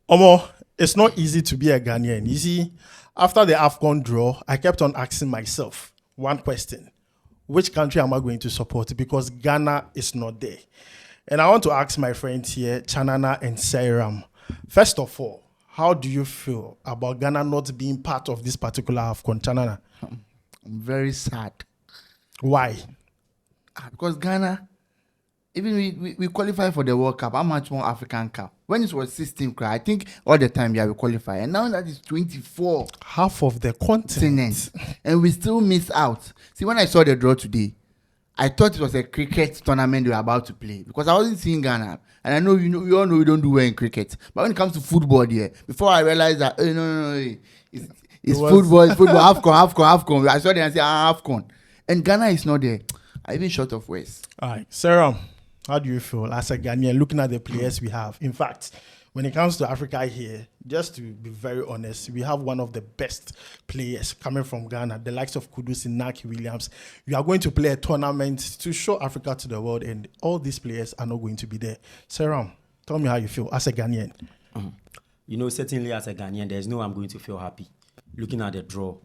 Omo, it's not easy to be a Ghanaian. You see, after the Afcon draw, I kept on asking myself one question. Which country am I going to support? Because Ghana is not there. And I want to ask my friends here, Chanana and Seyram. First of all, how do you feel about Ghana not being part of this particular Afcon, Chanana? I'm very sad. Why? Because Ghana, even we qualify for the World Cup, how much more African Cup? When it was 16, I think all the time, yeah, we qualify. And now that is 24 Half of the continent. and we still miss out. See, when I saw the draw today, I thought it was a cricket tournament they were about to play because I wasn't seeing Ghana. And I know we all know we don't do well in cricket. But when it comes to football, yeah, before I realized that, no, it's football, Afcon. I saw them and said, Afcon. And Ghana is not there. I even short of words. All right, Sarah, how do you feel as a Ghanaian looking at the players we have? In fact, when it comes to Africa here, just to be very honest, we have one of the best players coming from Ghana, the likes of Kudus and Naki Williams. We are going to play a tournament to show Africa to the world, and all these players are not going to be there. Sarah, tell me how you feel as a Ghanaian. You know, certainly as a Ghanaian, there's no way I'm going to feel happy looking at the draw.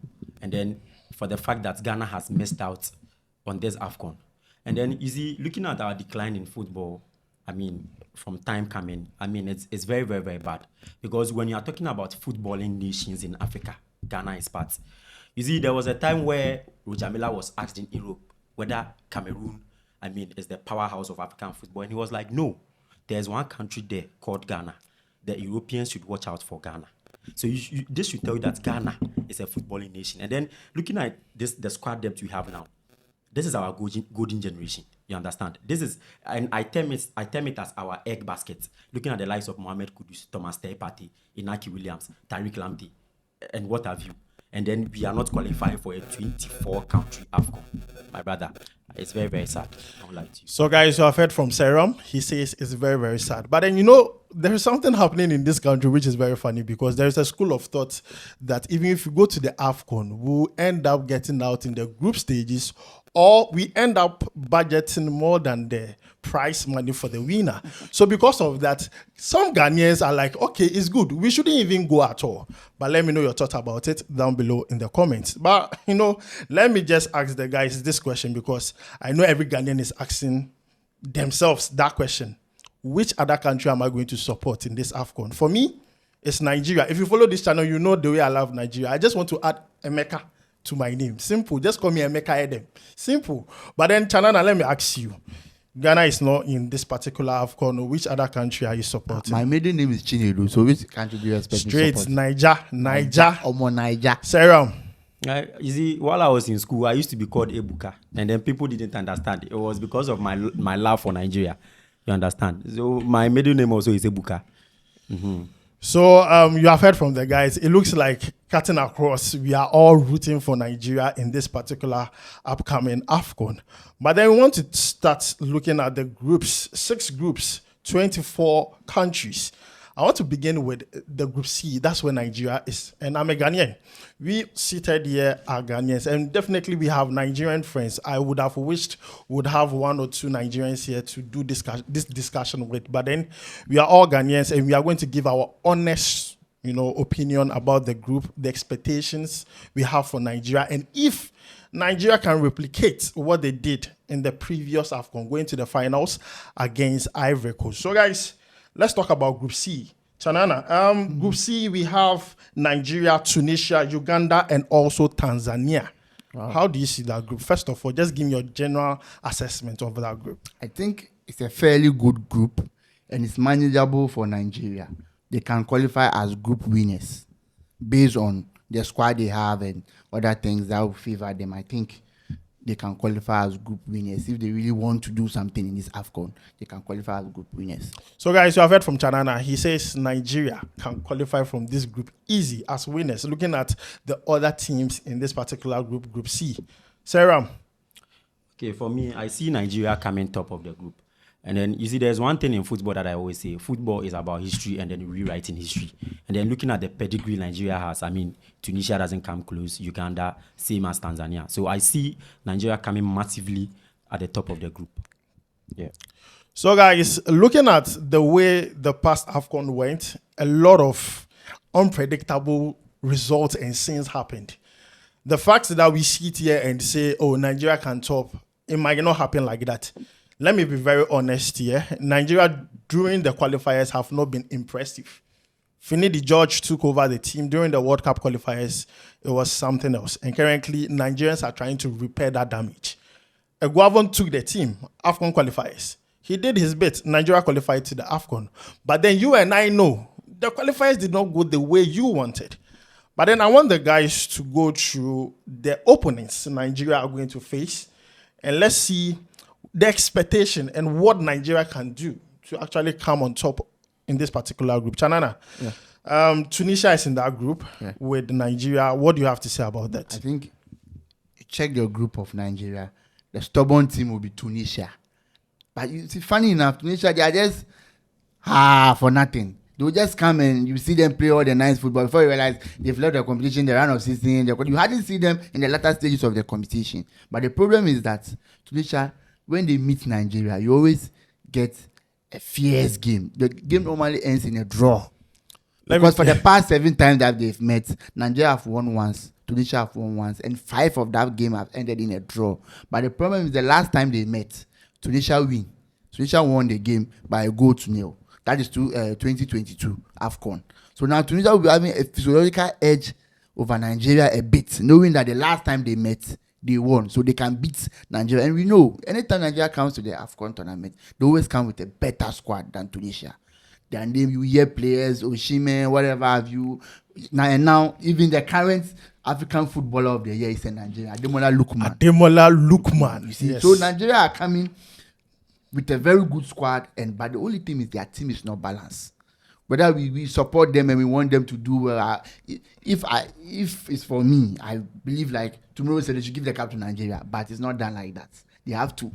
And then for the fact that Ghana has missed out on this Afcon. And then looking at our decline in football, I mean, from time coming, I mean, it's very, very, very bad. Because when you are talking about footballing nations in Africa, Ghana is part. You see, there was a time where Roger Miller was asked in Europe whether Cameroon, I mean, is the powerhouse of African football. And he was like, no, there's one country there called Ghana. The Europeans should watch out for Ghana. So this should tell you that Ghana is a footballing nation. And then looking at the squad depth we have now, this is our golden generation. You understand? This is, and I term it as our egg basket. Looking at the likes of Mohamed Kudus, Thomas Partey, Inaki Williams, Tariq Lamptey, and what have you. And then we are not qualifying for a 24-country Afcon. My brother, it's very, very sad. I don't lie to you. So, guys, you have heard from Seyram. He says it's very, very sad. But then, you know, there is something happening in this country which is very funny because there is a school of thought that even if you go to the Afcon, we'll end up getting out in the group stages, or we end up budgeting more than the prize money for the winner. So because of that, some Ghanaians are like, okay, it's good. We shouldn't even go at all. But let me know your thoughts about it down below in the comments. But, you know, let me just ask the guys this question because I know every Ghanaian is asking themselves that question. Which other country am I going to support in this Afcon? For me, it's Nigeria. If you follow this channel, you know the way I love Nigeria. I just want to add Emeka to my name. Simple. Just call me Emeka Edem. Simple. But then, Chanana, let me ask you. Ghana is not in this particular Afcon. Which other country are you supporting? My maiden name is Chinedu. So which country do you expect me to Straight, support? Niger. Omo Niger. Seyram. You see, while I was in school, I used to be called Ebuka. And then people didn't understand. It was because of my love for Nigeria. You understand? So my middle name also is Ebuka. Mm-hmm. So you have heard from the guys. It looks like cutting across, we are all rooting for Nigeria in this particular upcoming Afcon. But then we want to start looking at the groups, 6 groups, 24 countries. I want to begin with the Group C. That's where Nigeria is. And I'm a Ghanaian. We seated here are Ghanaians. And definitely we have Nigerian friends. I would have wished we would have 1 or 2 Nigerians here to do this discussion with. But then we are all Ghanaians and we are going to give our honest, opinion about the group, the expectations we have for Nigeria. And if Nigeria can replicate what they did in the previous Afcon, going to the finals against Ivory Coast. So guys, let's talk about Group C. Chanana, Group C, we have Nigeria, Tunisia, Uganda, and also Tanzania. Wow. How do you see that group? First of all, just give me your general assessment of that group. I think it's a fairly good group, and it's manageable for Nigeria. They can qualify as group winners based on the squad they have and other things that will favor them. I think they can qualify as group winners. If they really want to do something in this Afcon, they can qualify as group winners. So guys, you have heard from Chanana. He says Nigeria can qualify from this group easy as winners, looking at the other teams in this particular group, Group C. Seyram. Okay, for me, I see Nigeria coming top of the group. And then, you see, there's one thing in football that I always say. Football is about history and then rewriting history. And then looking at the pedigree Nigeria has, I mean, Tunisia doesn't come close. Uganda, same as Tanzania. So I see Nigeria coming massively at the top of the group. Yeah. So, guys, looking at the way the past AFCON went, a lot of unpredictable results and scenes happened. The fact that we sit here and say, oh, Nigeria can top, it might not happen like that. Let me be very honest here. Nigeria, during the qualifiers, have not been impressive. Finidi George took over the team during the World Cup qualifiers. It was something else. And currently, Nigerians are trying to repair that damage. Eguavon took the team, AFCON qualifiers. He did his bit. Nigeria qualified to the AFCON. But then you and I know the qualifiers did not go the way you wanted. But then I want the guys to go through the opponents Nigeria are going to face. And let's see the expectation and what Nigeria can do to actually come on top in this particular group. Chanana, Tunisia is in that group with Nigeria. What do you have to say about that? I think you check your group of Nigeria. The stubborn team will be Tunisia. But you see, funny enough, Tunisia, they are just for nothing. They will just come and you see them play all the nice football before you realize they've left the competition, the round of 16. You hardly see them in the latter stages of the competition. But the problem is that Tunisia, when they meet Nigeria, you always get a fierce game. The game normally ends in a draw. Because for the past 7 times that they've met, Nigeria have won once, Tunisia have won once, and 5 of that game have ended in a draw. But the problem is the last time they met, Tunisia win. Tunisia won the game by a goal to nil. That is 2022 Afcon. So now Tunisia will be having a physiological edge over Nigeria a bit, knowing that the last time they met, they won. So they can beat Nigeria. And we know, anytime Nigeria comes to the Afcon tournament, they always come with a better squad than Tunisia. Their name, you hear players, Oshime, whatever have you. Now, even the current African footballer of the year is in Nigeria, Ademola Lookman. You see, yes. So Nigeria are coming with a very good squad, but the only thing is their team is not balanced. Whether we support them and we want them to do well, if it's for me, I believe like tomorrow said they should give the cup to Nigeria, but it's not done like that. They have to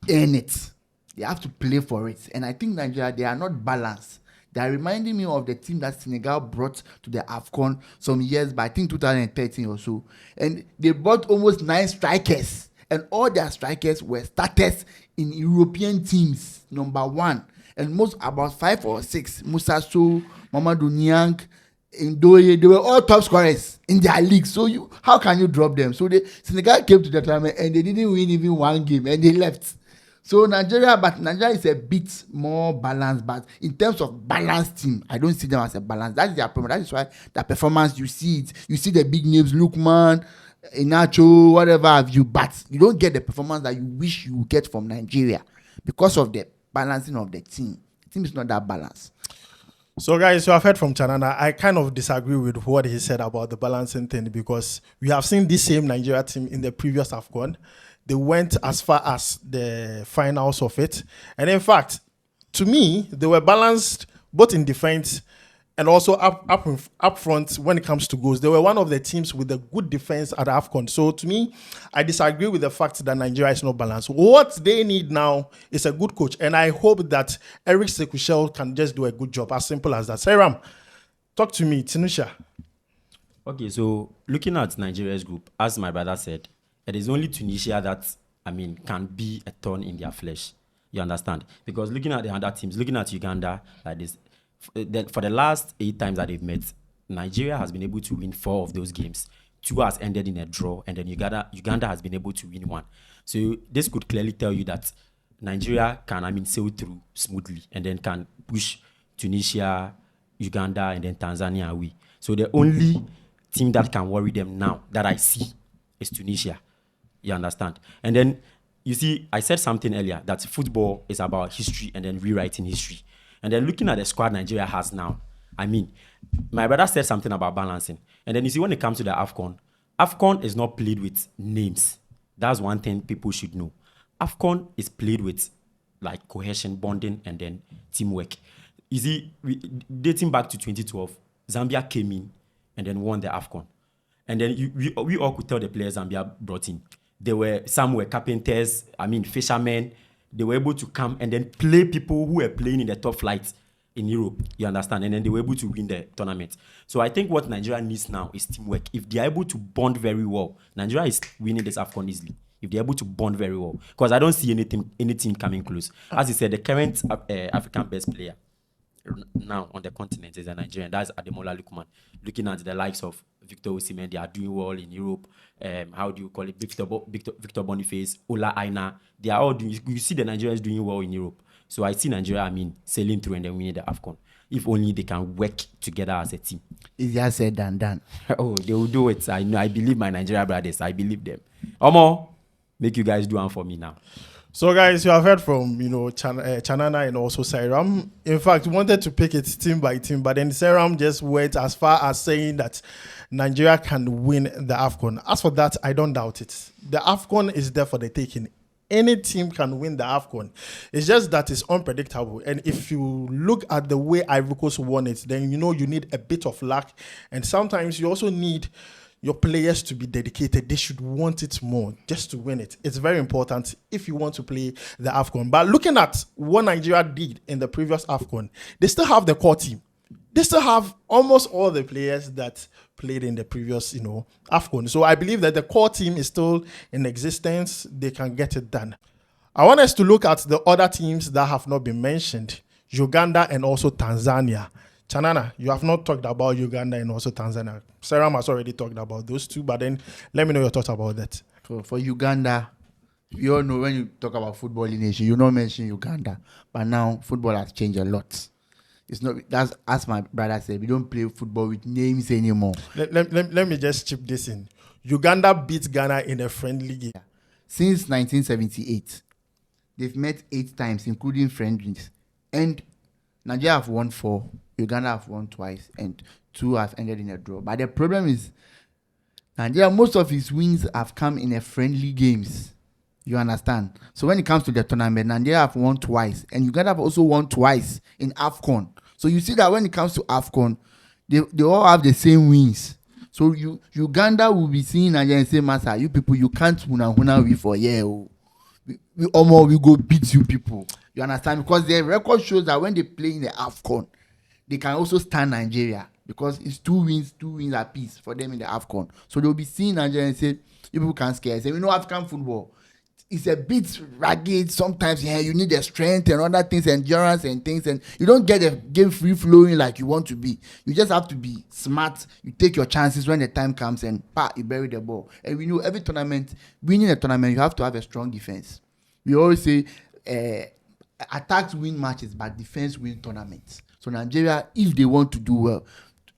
earn it. They have to play for it. And I think Nigeria, they are not balanced. They are reminding me of the team that Senegal brought to the Afcon some years back, I think 2013 or so. And they brought almost 9 strikers. And all their strikers were starters in European teams, number 1. And most, about 5 or 6, Musa Sow, Mamadou Niang, Ndoye, they were all top scorers in their league. So how can you drop them? So Senegal came to the tournament and they didn't win even one game and they left. So Nigeria is a bit more balanced, but in terms of balanced team, I don't see them as a balance. That is their problem. That is why the performance, you see it. You see the big names, Lookman, Inacho, whatever have you, but you don't get the performance that you wish you would get from Nigeria because of the balancing of the team. The team is not that balanced. So, guys, you have heard from Chanana. I kind of disagree with what he said about the balancing thing because we have seen this same Nigeria team in the previous AFCON. They went as far as the finals of it. And in fact, to me, they were balanced both in defense and also up front when it comes to goals. They were one of the teams with a good defense at AFCON. So to me, I disagree with the fact that Nigeria is not balanced. What they need now is a good coach. And I hope that Eric Sekushel can just do a good job. As simple as that. Seyram, talk to me, Tunisia. Okay, so looking at Nigeria's group, as my brother said, it is only Tunisia that, can be a thorn in their flesh. You understand? Because looking at the other teams, looking at Uganda, like this, for the last 8 times that they've met, Nigeria has been able to win 4 of those games. 2 has ended in a draw, and then Uganda has been able to win 1. So this could clearly tell you that Nigeria can, sail through smoothly, and then can push Tunisia, Uganda, and then Tanzania away. So the only team that can worry them now that I see is Tunisia. You understand? And then, you see, I said something earlier that football is about history and then rewriting history. And then looking at the squad Nigeria has now, my brother said something about balancing. And then you see, when it comes to the AFCON is not played with names. That's one thing people should know. AFCON is played with like cohesion, bonding, and then teamwork. You see, dating back to 2012, Zambia came in and then won the AFCON. And then we all could tell the players Zambia brought in. Some were carpenters, fishermen. They were able to come and then play people who were playing in the top flights in Europe. You understand? And then they were able to win the tournament. So I think what Nigeria needs now is teamwork. If they are able to bond very well, Nigeria is winning this AFCON easily. if they're able to bond very well. Because I don't see any team coming close. As you said, the current African best player now on the continent is a Nigerian. That's Ademola Lookman. Looking at the likes of Victor Osimhen, they are doing well in Europe. How do you call it? Victor Boniface, Ola Aina. They are all doing. You see the Nigerians doing well in Europe. So I see Nigeria, sailing through and then winning the Afcon. If only they can work together as a team. Easier said than done. Oh, they will do it. I know. I believe my Nigeria brothers. I believe them. Omo, make you guys do one for me now. So, guys, you have heard from, Chanana and also Seyram. In fact, wanted to pick it team by team, but then Seyram just went as far as saying that Nigeria can win the Afcon. As for that, I don't doubt it. The Afcon is there for the taking. Any team can win the Afcon. It's just that it's unpredictable. And if you look at the way Ivory Coast won it, then you need a bit of luck. And sometimes you also need your players to be dedicated. They should want it more just to win it. It's very important if you want to play the Afcon. But looking at what Nigeria did in the previous Afcon, they still have the core team. They still have almost all the players that played in the previous, Afcon. So I believe that the core team is still in existence. They can get it done. I want us to look at the other teams that have not been mentioned. Uganda and also Tanzania. Chanana, you have not talked about Uganda and also Tanzania. Seyram has already talked about those two, but then let me know your thoughts about that. For Uganda, you all know when you talk about football in nation, you don't mention Uganda. But now football has changed a lot. It's not that's as my brother said, we don't play football with names anymore. Let me just chip this in. Uganda beat Ghana in a friendly game. Since 1978, they've met 8 times, including friendlies. And Nigeria have won 4, Uganda have won twice, and 2 have ended in a draw. But the problem is, Nigeria, most of his wins have come in a friendly games. You understand? So when it comes to the tournament, Nigeria have won twice, and Uganda have also won twice in Afcon. So you see that when it comes to Afcon, they all have the same wins. So Uganda will be seeing Nigeria and say, "Master, you people, you can't huna we for yeah. We go beat you people." You understand? Because their record shows that when they play in the Afcon, they can also stand Nigeria because it's 2 wins apiece for them in the Afcon. So they'll be seeing Nigeria and say, "You people can't scare." Say, African football, it's a bit ragged sometimes. Yeah, you need the strength and other things, endurance and things, and you don't get the game free flowing like you want to be. You just have to be smart. You take your chances when the time comes, and you bury the ball. And we know every tournament, winning a tournament, you have to have a strong defense. We always say attacks win matches, but defense win tournaments. So Nigeria, if they want to do well,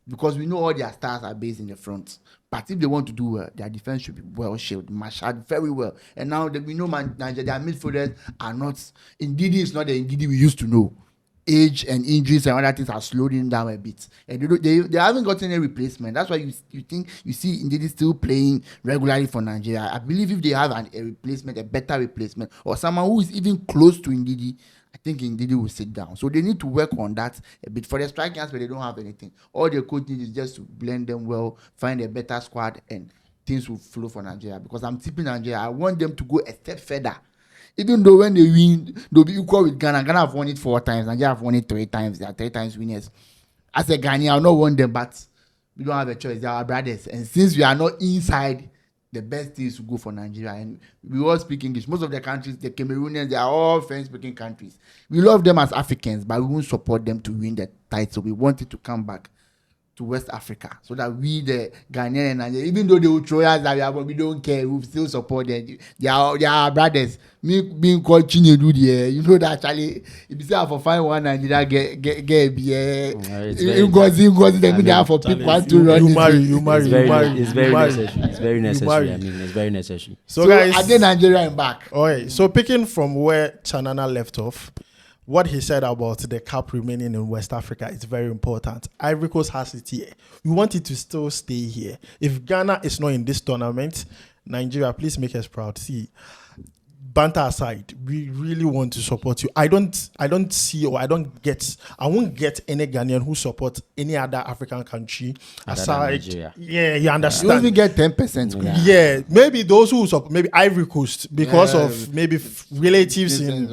because we know all their stars are based in the front. But if they want to do well, their defense should be well shielded, marshaled very well. And now that we know Nigeria, their midfielders are not. Ndidi is not the Ndidi we used to know. Age and injuries and other things are slowing down a bit. And they haven't gotten any replacement. That's why you see Ndidi still playing regularly for Nigeria. I believe if they have a replacement, a better replacement, or someone who is even close to Ndidi, I think Ndidi will sit down. So they need to work on that a bit. For the striking aspect, they don't have anything. All the coach needs is just to blend them well, find a better squad, and things will flow for Nigeria. Because I'm tipping Nigeria. I want them to go a step further. Even though when they win, they'll be equal with Ghana. Ghana have won it 4 times. Nigeria have won it 3 times. They are 3 times winners. As a Ghanaian, I'll not want them, but we don't have a choice. They are our brothers. And since we are not inside, the best thing is to go for Nigeria. And we all speak English. Most of the countries, the Cameroonians, they are all French-speaking countries. We love them as Africans, but we won't support them to win the title. We want it to come back to West Africa so that we, the Ghanaian and Nigeria, even though they will throw us that we don't care, we still support them. They are our brothers. Me being called Chinedu there, you know that actually, if you say I for find one Nigeria get be Ngozi, they have for people want to run. You marry. It's very necessary. It's very necessary. It's very necessary. So guys, again, Nigeria and back. Okay, so picking from where Chanana left off, what he said about the cup remaining in West Africa is very important. Ivory Coast has it here. We want it to still stay here. If Ghana is not in this tournament, Nigeria, please make us proud. See, banter aside, we really want to support you. I won't get any Ghanaian who supports any other African country aside. Yeah, you understand. You even get 10%. Yeah, maybe those who support, maybe Ivory Coast because of maybe relatives in.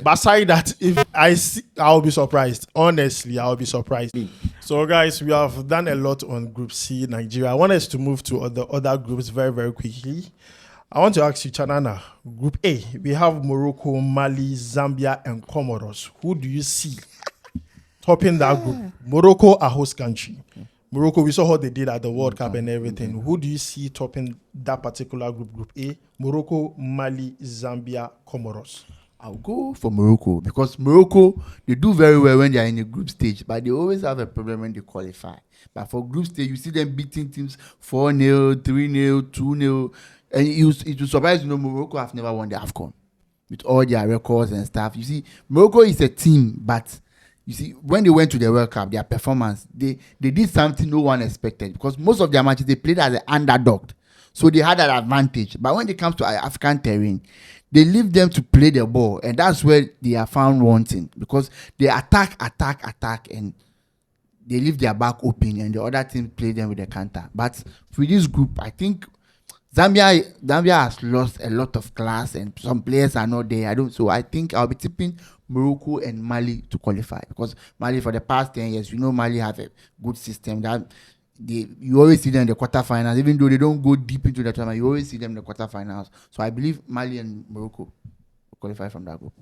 But aside that, if I see, I'll be surprised. Honestly, I'll be surprised. So guys, we have done a lot on Group C, Nigeria. I want us to move to the other groups very, very quickly. I want to ask you, Chanana, Group A, we have Morocco, Mali, Zambia, and Comoros. Who do you see topping that group? Morocco, a host country. Morocco, we saw how they did at the World Cup and everything. Who do you see topping that particular group? Group A, Morocco, Mali, Zambia, Comoros. I'll go for Morocco because Morocco, they do very well when they are in the group stage, but they always have a problem when they qualify. But for group stage, you see them beating teams 4-0, 3-0, 2-0. And it will surprise you, Morocco have never won the Afcon with all their records and stuff. You see, Morocco is a team, but you see, when they went to the World Cup, their performance, they did something no one expected because most of their matches, they played as an underdog. So they had that advantage. But when it comes to African terrain, they leave them to play the ball. And that's where they are found wanting because they attack, and they leave their back open and the other team play them with the counter. But for this group, I think Zambia has lost a lot of class and some players are not there. So I think I'll be tipping Morocco and Mali to qualify because Mali for the past 10 years, Mali have a good system that you always see them in the quarterfinals, even though they don't go deep into the tournament, you always see them in the quarterfinals. So I believe Mali and Morocco will qualify from that group.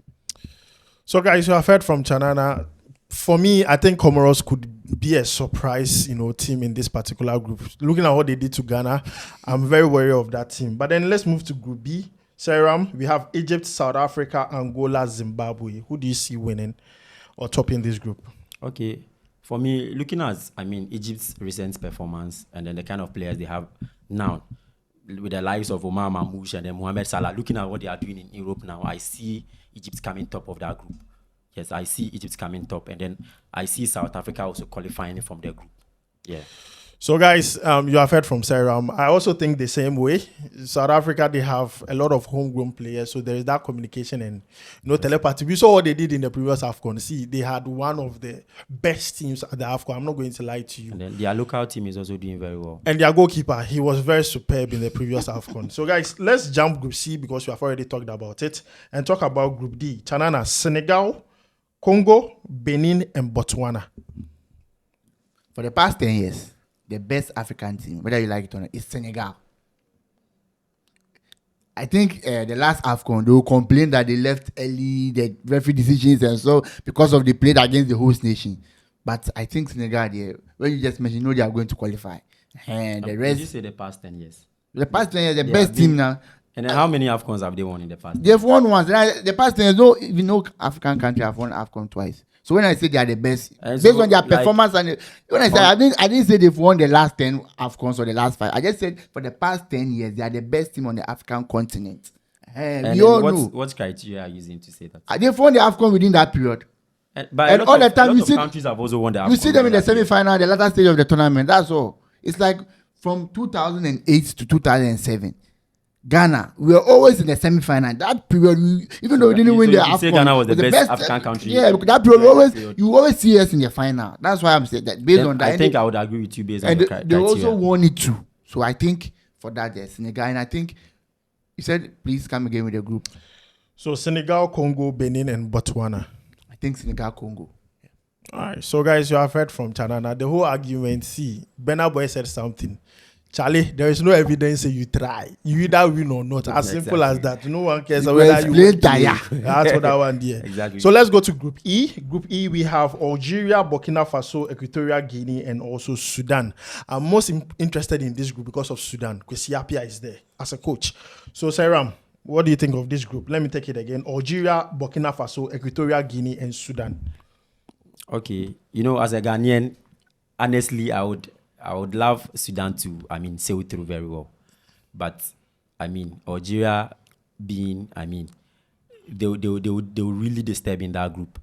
So guys, you have heard from Chanana. For me, I think Comoros could be a surprise, team in this particular group. Looking at what they did to Ghana, I'm very wary of that team. But then let's move to Group B. Seyram, we have Egypt, South Africa, Angola, Zimbabwe. Who do you see winning or topping this group? Okay. For me, looking at, Egypt's recent performance and then the kind of players they have now, with the likes of Omar Mamouche and then Mohamed Salah, looking at what they are doing in Europe now, I see Egypt coming top of that group. Yes, I see Egypt coming top, and then I see South Africa also qualifying from their group. Yeah. So, guys, you have heard from Seyram. I also think the same way. South Africa, they have a lot of homegrown players, so there is that communication and telepathy. We saw what they did in the previous Afcon. See, they had one of the best teams at the Afcon. I'm not going to lie to you. And then their local team is also doing very well. And their goalkeeper, he was very superb in the previous Afcon. So, guys, let's jump Group C because we have already talked about it and talk about Group D. Chanana, Senegal, Congo, Benin, and Botswana. For the past 10 years, the best African team, whether you like it or not, is Senegal. I think the last Afcon, they will complain that they left early, the referee decisions and so because of they played against the host nation. But I think Senegal, when you just mentioned, they are going to qualify. And the rest. Did you say the past 10 years? The past 10 years, the best team now. And then how many Afcons have they won in the past? They've won once. The past 10 years, no African country have won Afcon twice. So when I say they are the best, based on their performance, and when I say I didn't say they've won the last 10 Afcons or the last 5. I just said for the past 10 years, they are the best team on the African continent. And we all know. What criteria are you using to say that? They've won the Afcon within that period. But all the time, you see countries have also won the Afcon. You see them in the semi-final, the latter stage of the tournament. That's all. It's like from 2008 to 2007. Ghana, we were always in the semi-final. That period, even though we didn't win the Afcon, say Ghana was the best African country. Yeah, because that period, you always see us in the final. That's why I'm saying that based on that. I think I would agree with you based on the criteria. They also won it too. So I think for that, there's Senegal. And I think you said, please come again with the group. So Senegal, Congo, Benin, and Botswana. I think Senegal, Congo. Yeah. All right. So guys, you have heard from Chanana. The whole argument, Benna Boy said something. Charlie, there is no evidence that you try. You either win or not. As simple as that. No one cares whether you win. That's what I want there. Exactly. So let's go to Group E. Group E, we have Algeria, Burkina Faso, Equatorial Guinea, and also Sudan. I'm most interested in this group because of Sudan. Because Yapia is there as a coach. So, Seyram, what do you think of this group? Let me take it again. Algeria, Burkina Faso, Equatorial Guinea, and Sudan. Okay. As a Ghanaian, honestly, I would love Sudan to, sail through very well. But, Algeria being, they will really disturb in that group.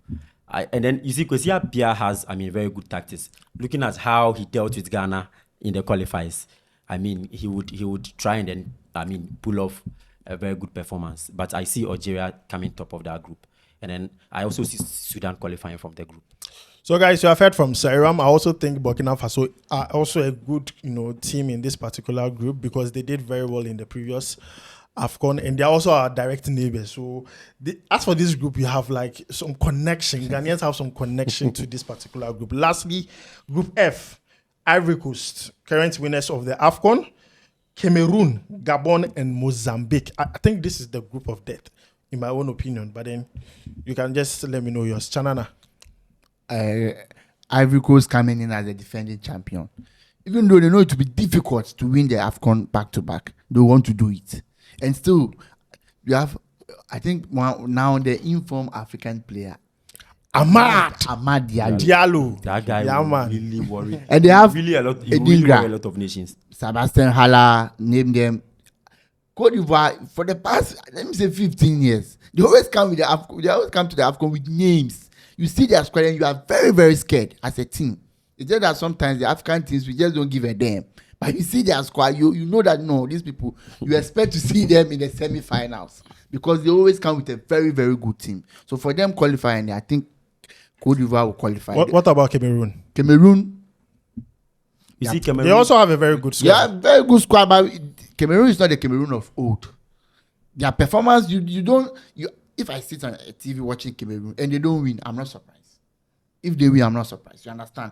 And then, you see, Kwesi Appiah has, very good tactics. Looking at how he dealt with Ghana in the qualifiers, he would try and then, pull off a very good performance. But I see Algeria coming top of that group. And then, I also see Sudan qualifying from the group. So, guys, you have heard from Seyram. I also think Burkina Faso are also a good, team in this particular group because they did very well in the previous Afcon, and they are also our direct neighbors. So, as for this group, you have like some connection. Ghanaians have some connection to this particular group. Lastly, Group F, Ivory Coast, current winners of the Afcon. Cameroon, Gabon, and Mozambique. I think this is the group of death, in my own opinion. But then you can just let me know yours. Chanana. Ivory Coast coming in as a defending champion. Even though they know it will be difficult to win the Afcon back to back, they want to do it. And still, you have, I think, now the informed African player, Ahmad Diallo. That guy Yeah, will man. really worry. And they have really a lot. He will Edingra. really worry a lot of nations. Sebastian Haller, name them. Cote d'Ivoire, for the past, let me say 15 years, they always come with the Afcon, they always come to the Afcon with names. You see their squad and you are very, very scared as a team. It's just that sometimes the African teams, we just don't give a damn. But you see their squad, you know that no, these people, you expect to see them in the semi-finals because they always come with a very, very good team. So for them qualifying, I think Cote d'Ivoire will qualify. What about Cameroon? Cameroon, You see, Cameroon. They also have a very good squad. yeah, very good squad, but Cameroon is not the Cameroon of old. Their performance, if I sit on a TV watching Cameroon and they don't win, I'm not surprised. If they win, I'm not surprised. You understand?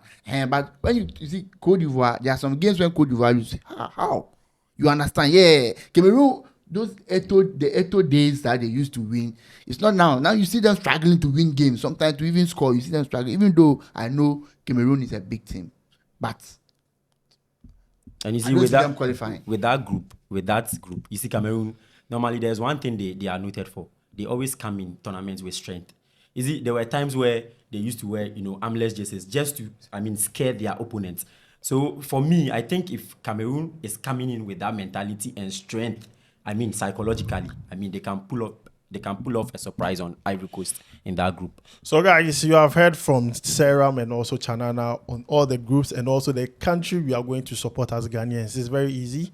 But when you see Cote d'Ivoire, there are some games when Cote d'Ivoire, you say, how? You understand? Yeah. Cameroon, the Eto days that they used to win, it's not now. Now you see them struggling to win games. Sometimes to even score, you see them struggling. Even though I know Cameroon is a big team. But And you I see, don't with see them that, qualifying. with that group, you see, Cameroon, normally there's one thing they are noted for. They always come in tournaments with strength. You see, there were times where they used to wear, armless jerseys just to, scare their opponents. So for me, I think if Cameroon is coming in with that mentality and strength, psychologically, they can pull off a surprise on Ivory Coast in that group. So guys, you have heard from Seyram and also Chanana on all the groups and also the country we are going to support as Ghanaians. It's very easy.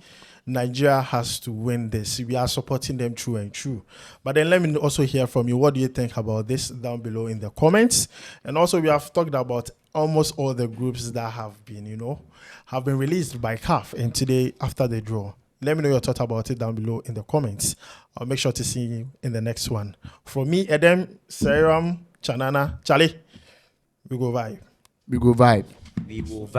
Nigeria has to win this. We are supporting them through and through. But then let me also hear from you. What do you think about this down below in the comments? And also we have talked about almost all the groups that have been released by CAF and today after the draw. Let me know your thoughts about it down below in the comments. I'll make sure to see you in the next one. From me, Edem, Seyram, Chanana, Charlie, we go vibe. We go vibe. We will vibe.